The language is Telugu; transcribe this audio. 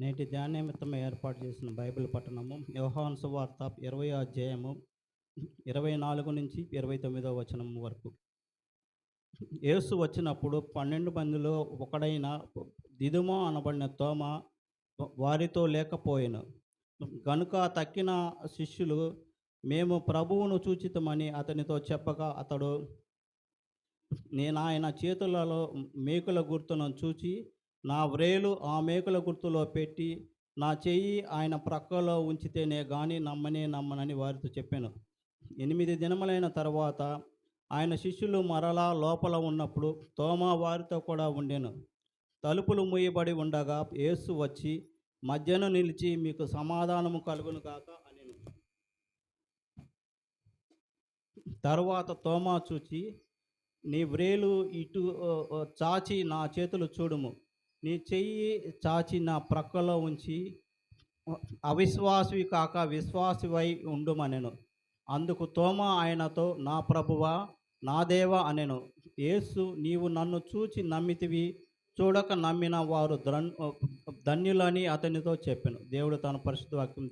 నేటి ధ్యాన నిమిత్తమై ఏర్పాటు చేసిన బైబిల్ పట్టణము యోహాను సువార్త 20వ అధ్యాయము 24 నుంచి 29వ వచనం వరకు. యేసు వచ్చినప్పుడు 12 మందిలో ఒకడైన దిదుమ అనబడిన తోమ వారితో లేకపోయెను. గనుక తక్కిన శిష్యులు మేము ప్రభువును చూచితమని అతనితో చెప్పగా, అతడు నేను ఆయన చేతులలో మేకుల గుర్తును చూచి నా వ్రేలు ఆ మేకుల గుర్తులో పెట్టి నా చెయ్యి ఆయన ప్రక్కలో ఉంచితేనే గాని నమ్మనని వారితో చెప్పాను. 8 దినములైన తర్వాత ఆయన శిష్యులు మరలా లోపల ఉన్నప్పుడు తోమా వారితో కూడా ఉండెను. తలుపులు మూయబడి ఉండగా యేసు వచ్చి మధ్యన నిలిచి మీకు సమాధానము కలుగును గాక అనెను. తరువాత తోమా చూచి నీ వ్రేలు ఇటు చాచి నా చేతులు చూడుము, నీ చెయ్యి చాచి నా ప్రక్కలో ఉంచి అవిశ్వాసివి కాక విశ్వాసివై ఉండుమనెను. అందుకు తోమా ఆయనతో నా ప్రభువా నా దేవా అనెను. యేసు నీవు నన్ను చూచి నమ్మితివి, చూడక నమ్మిన వారు ధన్యులని అతనితో చెప్పెను. దేవుడు తన పరిశుద్ధ వాక్యం